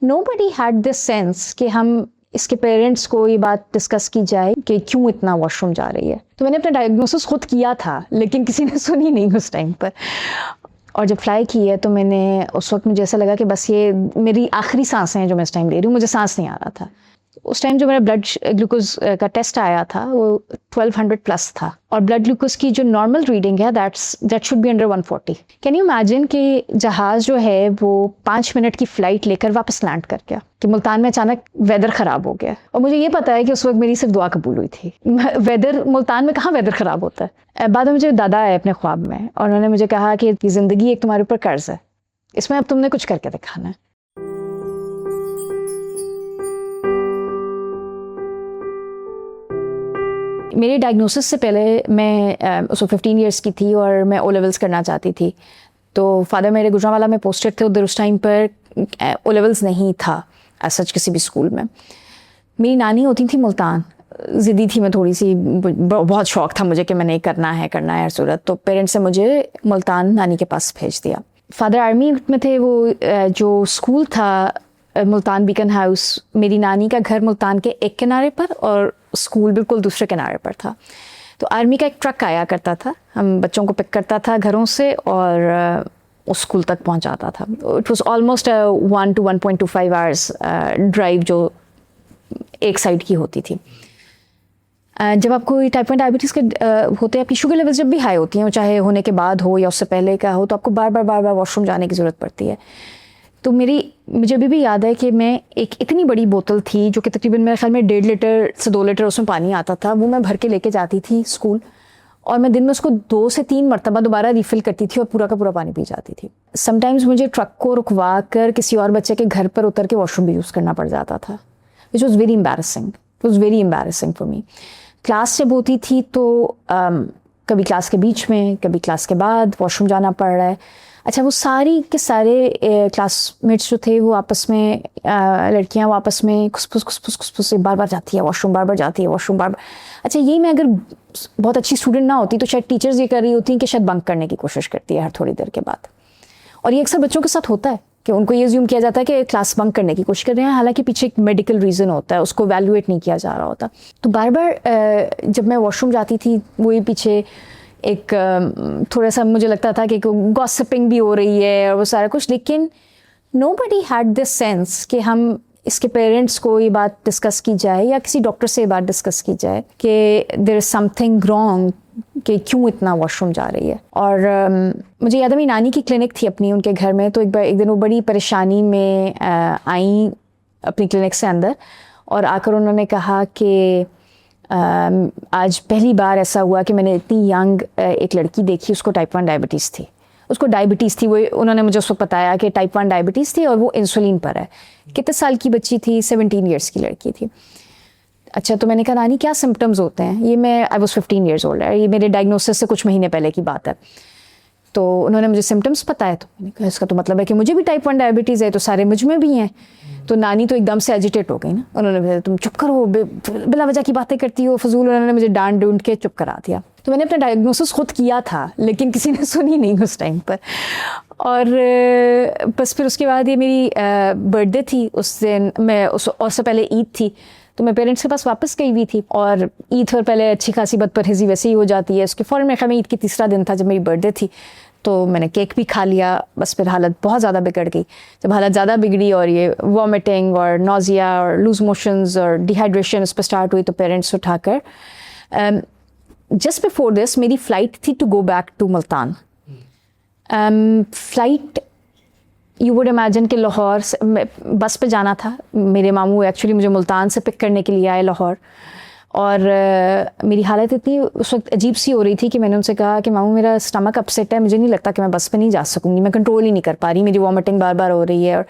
Nobody had this sense कि हम इसके पेरेंट्स को ये बात डिस्कस की जाए कि क्यों इतना वॉशरूम जा रही है। तो मैंने अपना डायग्नोसिस खुद किया था, लेकिन किसी ने सुनी नहीं उस टाइम पर। और जब फ्लाई की है तो मैंने उस वक्त मुझे ऐसा लगा कि बस ये मेरी आखिरी सांसें हैं जो मैं इस टाइम ले रही हूँ, मुझे सांस नहीं आ रहा था। उस टाइम जो मेरा ब्लड ग्लूकोज का टेस्ट आया था वो 1200 प्लस था, और ब्लड ग्लूकोज की जो नॉर्मल रीडिंग है that should be under 140। Can you imagine कि जहाज़ जो है वो 5 मिनट की फ़्लाइट लेकर वापस लैंड कर गया कि मुल्तान में अचानक वेदर ख़राब हो गया। और मुझे ये पता है कि उस वक्त मेरी सिर्फ दुआ कबूल हुई थी। वेदर मुल्तान में कहाँ वेदर ख़राब होता है। बाद में मुझे दादा आए अपने ख्वाब में और उन्होंने मुझे कहा कि ज़िंदगी एक तुम्हारे ऊपर कर्ज है, इसमें अब तुमने कुछ करके दिखाना है। मेरी डायग्नोसिस से पहले मैं उसको 15 इयर्स की थी और मैं ओ लेवल्स करना चाहती थी। तो फादर मेरे गुजरांवाला में पोस्टेड थे उधर, उस टाइम पर ओ लेवल्स नहीं था सच किसी भी स्कूल में। मेरी नानी होती थी मुल्तान, ज़िद्दी थी मैं थोड़ी सी, बहुत शौक था मुझे कि मैंने करना है हर सूरत। तो पेरेंट्स ने मुझे मुल्तान नानी के पास भेज दिया। फादर आर्मी में थे, वो जो स्कूल था मुल्तान बीकन हाउस, मेरी नानी का घर मुल्तान के एक किनारे पर और स्कूल बिल्कुल दूसरे किनारे पर था। तो आर्मी का एक ट्रक आया करता था, हम बच्चों को पिक करता था घरों से और उस स्कूल तक पहुंचाता था। It was almost 1 to 1.25 hours drive जो एक साइड की होती थी। जब आपको टाइप 1 डायबिटीज़ के होते हैं, आपकी शुगर लेवल्स जब भी हाई होती हैं, चाहे होने के बाद हो या उससे पहले का हो, तो आपको बार बार वॉशरूम जाने की ज़रूरत पड़ती है। तो मुझे अभी भी याद है कि मैं एक इतनी बड़ी बोतल थी जो कि तकरीबन मेरे ख्याल में 1.5 लीटर से 2 लीटर उसमें पानी आता था, वो मैं भर के लेके जाती थी स्कूल, और मैं दिन में उसको 2 से 3 मरतबा दोबारा रिफ़िल करती थी और पूरा का पूरा पानी पी जाती थी। समटाइम्स मुझे ट्रक को रुकवा कर किसी और बच्चे के घर पर उतर के वॉशरूम भी यूज़ करना पड़ जाता था, which was very embarrassing. It was very embarrassing for me. Class जब होती थी तो कभी क्लास के बीच में, कभी क्लास के बाद वॉशरूम जाना पड़ रहा है। अच्छा, वो सारी के सारे क्लासमेट्स जो थे वो आपस में, लड़कियां वो आपस में खुसफुस बार बार जाती है वॉशरूम, बार बार जाती है वॉशरूम, बार बार। अच्छा, ये मैं अगर बहुत अच्छी स्टूडेंट ना होती तो शायद टीचर्स ये कर रही होती कि शायद बंक करने की कोशिश करती है हर थोड़ी देर के बाद। और ये अक्सर बच्चों के साथ होता है कि उनको ये अज्यूम किया जाता है कि क्लास बंक करने की कोशिश कर रहे हैं, हालांकि पीछे एक मेडिकल रीज़न होता है, उसको वैल्यूएट नहीं किया जा रहा होता। तो बार बार जब मैं वॉशरूम जाती थी, वही पीछे एक थोड़ा सा मुझे लगता था कि गॉसिपिंग भी हो रही है और वो सारा कुछ, लेकिन नोबडी हैड दिस सेंस कि हम इसके पेरेंट्स को ये बात डिस्कस की जाए या किसी डॉक्टर से ये बात डिस्कस की जाए कि देयर इज़ समथिंग रॉन्ग, कि क्यों इतना वॉशरूम जा रही है। और मुझे याद है मेरी नानी की क्लिनिक थी अपनी उनके घर में, तो एक दिन वो बड़ी परेशानी में आई अपनी क्लिनिक से अंदर, और आकर उन्होंने कहा कि आज पहली बार ऐसा हुआ कि मैंने इतनी यंग एक लड़की देखी, उसको टाइप 1 डायबिटीज़ थी। उसको डायबिटीज़ थी, वो उन्होंने मुझे उस वक्त बताया कि टाइप 1 डायबिटीज़ थी और वो इंसुलिन पर है। कितने साल की बच्ची थी? 17 ईयर्स की लड़की थी। अच्छा, तो मैंने कहा नानी क्या सिम्टम्स होते हैं? ये मैं आई वॉज 15 ईयर्स ओल्ड है, ये मेरे डायग्नोसिस से कुछ महीने पहले की बात है। तो उन्होंने मुझे सिम्टम्स बताए, तो मैंने कहा इसका तो मतलब है कि मुझे भी टाइप 1 डायबिटीज़ है, तो सारे मुझ में भी हैं। तो नानी तो एकदम से एजिटेट हो गई ना, उन्होंने बोला तुम चुप करो, बिला वजह की बातें करती हो, फजूल। उन्होंने मुझे डांट ढूंढ के चुप करा दिया। तो मैंने अपना डायग्नोसिस खुद किया था, लेकिन किसी ने सुनी नहीं उस टाइम पर। और बस फिर उसके बाद ये मेरी बर्थडे थी, उस दिन मैं उससे पहले ईद थी, तो मैं पेरेंट्स के पास वापस गई हुई थी। और ईद पर पहले अच्छी खासी बदपरहेज़ी वैसे ही हो जाती है, उसके फ़ौरन मेरे ख्याल में ईद की तीसरा दिन था जब मेरी बर्थडे थी, तो मैंने केक भी खा लिया। बस फिर हालत बहुत ज़्यादा बिगड़ गई। जब हालत ज़्यादा बिगड़ी और ये वॉमिटिंग और नोज़िया और लूज मोशंस और डिहाइड्रेशन उस पर स्टार्ट हुई, तो पेरेंट्स उठाकर जस्ट बिफोर दिस मेरी फ़्लाइट थी to go back to Multan. Flight you would imagine कि लाहौर से बस पे जाना था। मेरे मामू एक्चुअली मुझे मुल्तान से पिक करने के लिए आए लाहौर, और मेरी हालत इतनी उस वक्त अजीब सी हो रही थी कि मैंने उनसे कहा कि मामू मेरा स्टमक अपसेट है, मुझे नहीं लगता कि मैं बस पे नहीं जा सकूँगी, मैं कंट्रोल ही नहीं कर पा रही, मेरी वॉमिटिंग बार बार हो रही है। और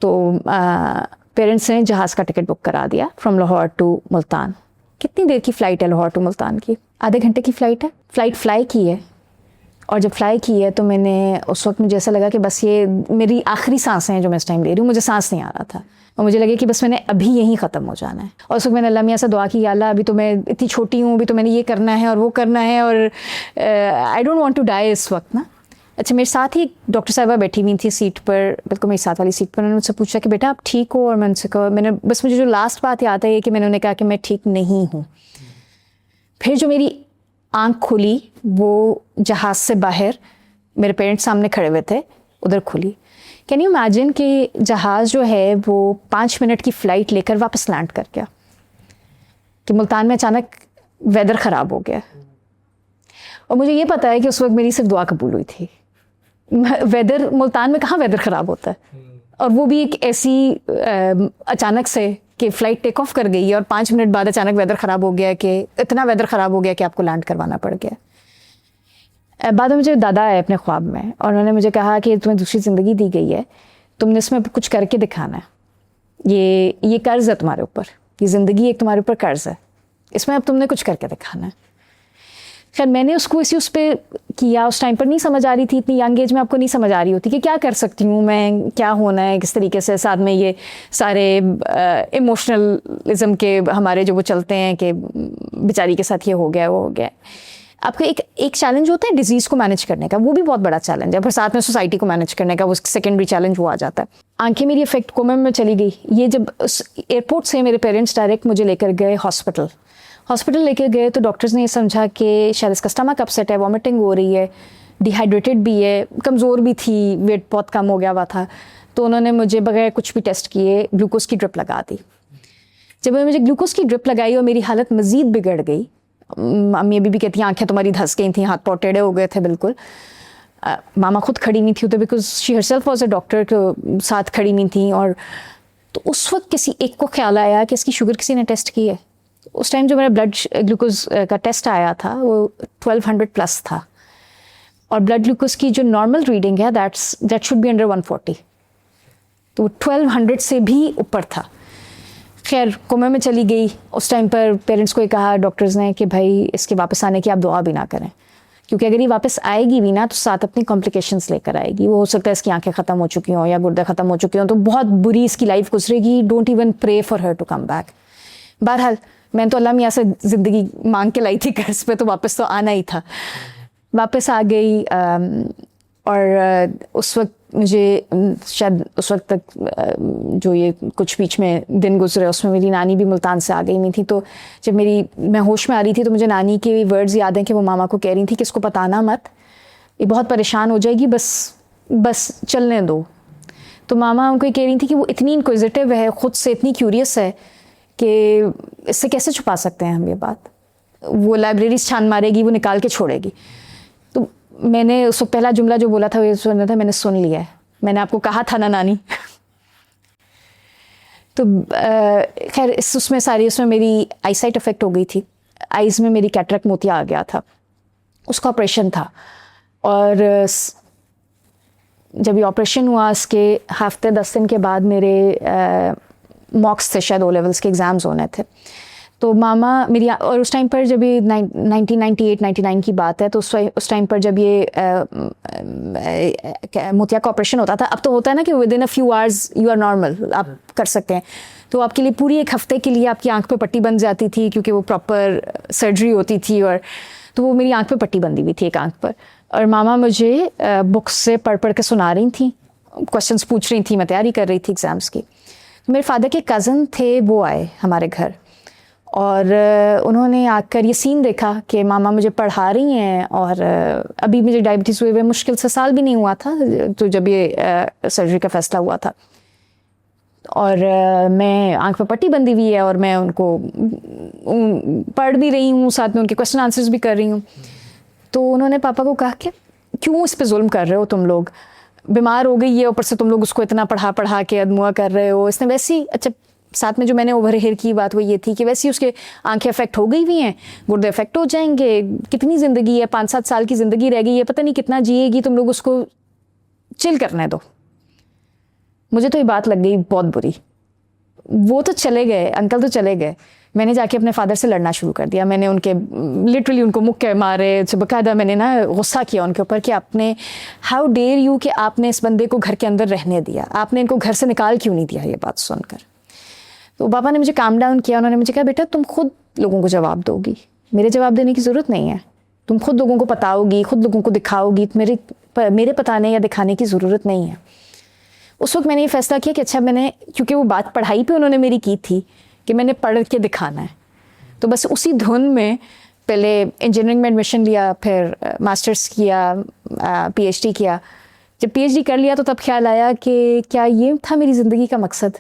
तो पेरेंट्स ने जहाज़ का टिकट बुक करा दिया फ्रॉम लाहौर टू मुल्तान। कितनी देर की फ़्लाइट है लाहौर टू मुल्तान की? आधे घंटे की फ़्लाइट है। फ़्लाइट फ्लाई की है, और जब फ्लाई की है तो मैंने उस वक्त मुझे ऐसा लगा कि बस ये मेरी आखिरी सांसें हैं जो मैं इस टाइम ले रही हूँ, मुझे सांस नहीं आ रहा था, और मुझे लगे कि बस मैंने अभी यहीं ख़त्म हो जाना है। और उस वक्त मैंने अल्लाह मियां से दुआ की, अल्लाह अभी तो मैं इतनी छोटी हूँ, अभी तो मैंने ये करना है और वो करना है, और I don't want to die इस वक्त ना। अच्छा, मेरे साथ ही एक डॉक्टर साहिबा बैठी हुई थी सीट पर, बिल्कुल मेरी साथ वाली सीट पर। उन्होंने मुझसे पूछा कि बेटा आप ठीक हो? और मैंने उनसे कहा, मैंने बस, मुझे जो लास्ट बात याद है कि मैंने उन्हें कहा कि मैं ठीक नहीं हूँ। फिर जो मेरी आंख खुली वो जहाज़ से बाहर मेरे पेरेंट्स सामने खड़े हुए थे, उधर खुली। कैन यू इमेजिन कि जहाज़ जो है वो 5 मिनट की फ़्लाइट लेकर वापस लैंड कर गया, कि मुल्तान में अचानक वेदर ख़राब हो गया। और मुझे ये पता है कि उस वक्त मेरी सिर्फ दुआ कबूल हुई थी। वेदर मुल्तान में कहाँ वेदर ख़राब होता है, और वो भी एक ऐसी अचानक से कि फ़्लाइट टेक ऑफ कर गई है और 5 मिनट बाद अचानक वेदर ख़राब हो गया, कि इतना वेदर ख़राब हो गया कि आपको लैंड करवाना पड़ गया। बाद में मुझे दादा आए अपने ख्वाब में और उन्होंने मुझे कहा कि तुम्हें दूसरी ज़िंदगी दी गई है, तुमने इसमें कुछ करके दिखाना है। ये कर्ज़ है तुम्हारे ऊपर, ये ज़िंदगी एक तुम्हारे ऊपर कर्ज़ है, इसमें अब तुमने कुछ करके दिखाना है। खैर मैंने उसको इसी उस पर किया। उस टाइम पर नहीं समझ आ रही थी, इतनी यंग एज में आपको नहीं समझ आ रही होती कि क्या कर सकती हूँ मैं, क्या होना है, किस तरीके से। साथ में ये सारे इमोशनलिज्म के हमारे जो वो चलते हैं कि बेचारी के साथ ये हो गया वो हो गया। आपका एक चैलेंज होता है डिजीज़ को मैनेज करने का, वो भी बहुत बड़ा चैलेंज है, फिर साथ में सोसाइटी को मैनेज करने का वो सेकेंडरी चैलेंज वो आ जाता है। आंखें मेरी इफेक्ट कोमा में चली गई। ये जब उस एयरपोर्ट से मेरे पेरेंट्स डायरेक्ट मुझे लेकर गए हॉस्पिटल लेके गए तो डॉक्टर्स ने ये समझा कि शायद इसका स्टमक अपसेट है, वॉमिटिंग हो रही है, डिहाइड्रेटेड भी है, कमज़ोर भी थी, वेट बहुत कम हो गया हुआ था। तो उन्होंने मुझे बगैर कुछ भी टेस्ट किए ग्लूकोज की ड्रिप लगा दी। जब मुझे ग्लूकोज की ड्रिप लगाई और मेरी हालत मज़ीद बिगड़ गई, अम्मी अभी भी कहती हैं आंखें तुम्हारी धंस गई थी, हाथ पाँव टेढ़े हो गए थे बिल्कुल। मामा खुद खड़ी नहीं थी तो because she herself was a doctor के साथ खड़ी नहीं थी। और तो उस वक्त किसी एक को ख्याल आया कि इसकी शुगर किसी ने टेस्ट की है। उस टाइम जो मेरा ब्लड ग्लूकोज का टेस्ट आया था वो 1200 प्लस था, और ब्लड ग्लूकोज की जो नॉर्मल रीडिंग है दैट शुड बी अंडर 140, तो वो 1200 से भी ऊपर था। खैर कोमे में चली गई। उस टाइम पर पेरेंट्स को ये कहा डॉक्टर्स ने कि भाई इसके वापस आने की आप दुआ भी ना करें, क्योंकि अगर ये वापस आएगी भी ना तो साथ अपनी कॉम्प्लिकेशंस लेकर आएगी। वो हो सकता है इसकी आंखें ख़त्म हो चुकी हों या गुर्दे ख़त्म हो चुके हों, तो बहुत बुरी इसकी लाइफ गुजरेगी। Don't even pray for her to come back. बहरहाल मैं तो अल्लाह मियाँ से ज़िंदगी मांग के लाई थी कर्ज पे, तो वापस तो आना ही था। वापस आ गई। और उस वक्त मुझे शायद उस वक्त तक जो ये कुछ बीच में दिन गुजरे उसमें मेरी नानी भी मुल्तान से आ गई नहीं थी। तो जब मैं होश में आ रही थी तो मुझे नानी के वर्ड्स याद हैं कि वो मामा को कह रही थी कि इसको बताना मत, ये बहुत परेशान हो जाएगी, बस चलने दो। तो मामा उनको ये कह रही थी कि वो इतनी इंक्विजिटिव है, ख़ुद से इतनी क्यूरियस है कि इससे कैसे छुपा सकते हैं हम ये बात। वो लाइब्रेरीज छान मारेगी, वो निकाल के छोड़ेगी। तो मैंने उसको पहला जुमला जो बोला था वो सुना था, मैंने सुन लिया है, मैंने आपको कहा था ना नानी। तो खैर उसमें मेरी आईसाइट इफेक्ट हो गई थी। आइज़ में मेरी कैटरेक्ट मोतिया आ गया था, उसका ऑपरेशन था। और जब ये ऑपरेशन हुआ उसके हफ्ते 10 दिन के बाद मेरे मॉक्स थे, शायद ओ लेवल्स के एग्ज़ाम्स होने थे। तो मामा मेरी, और उस टाइम पर जब ये 1998-99 की बात है, तो उस टाइम पर जब ये मोतिया का ऑपरेशन होता था, अब तो होता है ना कि within a few hours you are normal, आप कर सकते हैं। तो आपके लिए पूरी एक हफ्ते के लिए आपकी आंख पे पट्टी बन जाती थी, क्योंकि वो प्रॉपर सर्जरी होती थी। और तो वो मेरी आंख पे पट्टी बंदी हुई थी एक आंख पर, और मामा मुझे बुक्स से पढ़ के सुना रही थी, क्वेश्चंस पूछ रही थी, मैं तैयारी कर रही थी एग्ज़ाम्स की। तो मेरे फादर के कज़न थे, वो आए हमारे घर, और उन्होंने आकर ये सीन देखा कि मामा मुझे पढ़ा रही हैं। और अभी मुझे डायबिटीज़ हुए मुश्किल से साल भी नहीं हुआ था तो जब ये सर्जरी का फ़ैसला हुआ था, और मैं आंख पे पट्टी बंदी हुई है और मैं उनको पढ़ भी रही हूँ, साथ में उनके क्वेश्चन आंसर्स भी कर रही हूँ। तो उन्होंने पापा को कहा कि क्यों इस पे जुल्म कर रहे हो, तुम लोग बीमार हो गई है, ऊपर से तुम लोग उसको इतना पढ़ा के अदमुआ कर रहे हो। इसने वैसी, अच्छा साथ में जो मैंने ओवर हेयर की बात वो ये थी कि वैसे ही उसके आंखें अफेक्ट हो गई हुई हैं, गुर्दे अफेक्ट हो जाएंगे, कितनी ज़िंदगी है, 5-7 साल की ज़िंदगी रह गई है, पता नहीं कितना जिएगी, तुम लोग उसको चिल करने दो। मुझे तो ये बात लग गई बहुत बुरी। वो तो चले गए, अंकल तो चले गए, मैंने जाके अपने फादर से लड़ना शुरू कर दिया। मैंने उनके लिटरली उनको मुक्के मारे, बाकायदा मैंने ना गुस्सा किया उनके ऊपर कि आपने, हाउ डेयर यू, कि आपने इस बंदे को घर के अंदर रहने दिया, आपने इनको घर से निकाल क्यों नहीं दिया। ये बात सुनकर तो पापा ने मुझे काम डाउन किया। उन्होंने मुझे कहा बेटा तुम खुद लोगों को जवाब दोगी, मेरे जवाब देने की ज़रूरत नहीं है, तुम खुद लोगों को बताओगी, खुद लोगों को दिखाओगी, तो मेरे बताने या दिखाने की ज़रूरत नहीं है। उस वक्त मैंने ये फ़ैसला किया कि अच्छा, मैंने, क्योंकि वो बात पढ़ाई पे उन्होंने मेरी की थी कि मैंने पढ़ के दिखाना है, तो बस उसी धुन में पहले इंजीनियरिंग में एडमिशन लिया, फिर मास्टर्स किया, पीएचडी किया। जब पीएचडी कर लिया तो तब ख्याल आया कि क्या ये था मेरी ज़िंदगी का मकसद,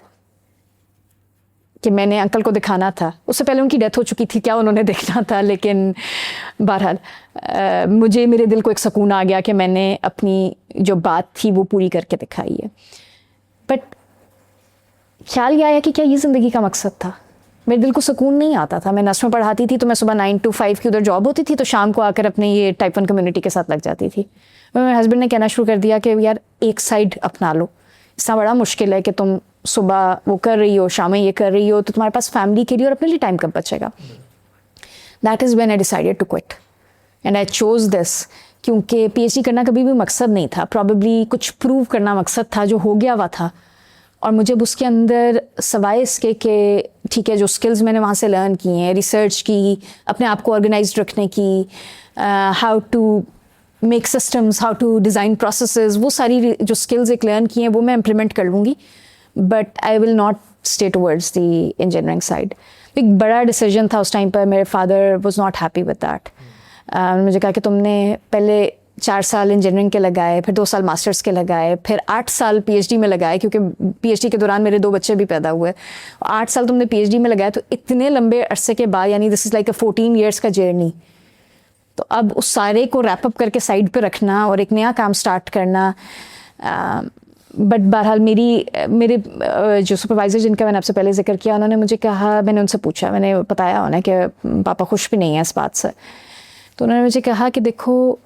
कि मैंने अंकल को दिखाना था। उससे पहले उनकी डेथ हो चुकी थी, क्या उन्होंने देखना था। लेकिन बहरहाल मुझे, मेरे दिल को एक सुकून आ गया कि मैंने अपनी जो बात थी वो पूरी करके दिखाई है। बट ख्याल ये आया कि क्या ये ज़िंदगी का मकसद था। मेरे दिल को सुकून नहीं आता था। मैं नर्स में पढ़ाती थी तो मैं सुबह 9 to 5 की उधर जॉब होती थी, तो शाम को आकर अपने ये टाइप 1 कम्युनिटी के साथ लग जाती थी। मेरे हस्बैंड ने कहना शुरू कर दिया कि यार एक साइड अपना लो, इतना बड़ा मुश्किल है कि तुम सुबह वो कर रही हो, शाम में ये कर रही हो, तो तुम्हारे पास फैमिली के लिए और अपने लिए टाइम कब बचेगा। That is when I decided to quit and I chose this, क्योंकि पीएचडी करना कभी भी मकसद नहीं था। प्रॉबेबली कुछ प्रूव करना मकसद था जो हो गया हुआ था, और मुझे उसके अंदर सवाए इसके कि ठीक है, जो स्किल्स मैंने वहाँ से लर्न की हैं, रिसर्च की, अपने आप को ऑर्गेनाइज्ड रखने की, how to make systems, how to design processes, वो सारी जो स्किल्स एक लर्न की हैं वो मैं इम्प्लीमेंट कर लूँगी, but I will not stay towards the engineering side. एक बड़ा डिसीजन था उस टाइम पर। मेरे father was not happy with that. मुझे कहा कि तुमने पहले 4 साल इंजीनियरिंग के लगाए, फिर 2 साल मास्टर्स के लगाए, फिर 8 साल पीएचडी में लगाए, क्योंकि पीएचडी के दौरान मेरे 2 बच्चे भी पैदा हुए। 8 साल तुमने पीएचडी में लगाए, तो इतने लंबे अरसे के बाद, यानी this is like a 14 years का जर्नी। तो अब उस सारे को रैप अप करके साइड पे रखना और एक नया काम स्टार्ट करना। बट बहरहाल मेरे जो सुपरवाइज़र जिनका मैंने आपसे पहले जिक्र किया, उन्होंने मुझे कहा, मैंने उनसे पूछा, मैंने बताया उन्हें कि पापा खुश भी नहीं है इस बात से। तो उन्होंने मुझे कहा कि देखो,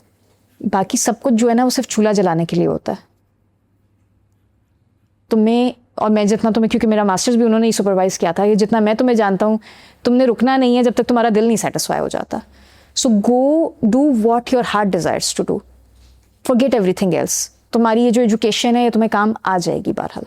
बाकी सब कुछ जो है ना वो सिर्फ चूल्हा जलाने के लिए होता है। तुम्हें और मैं जितना तुम्हें, क्योंकि मेरा मास्टर्स भी उन्होंने ही सुपरवाइज़ किया था, ये जितना मैं तुम्हें जानता हूँ, तुमने रुकना नहीं है जब तक तुम्हारा दिल नहीं सेटिस्फाई हो जाता। So go do what your heart desires to do, forget everything else. तुम्हारी ये जो एजुकेशन है ये तुम्हें काम आ जाएगी बहरहाल।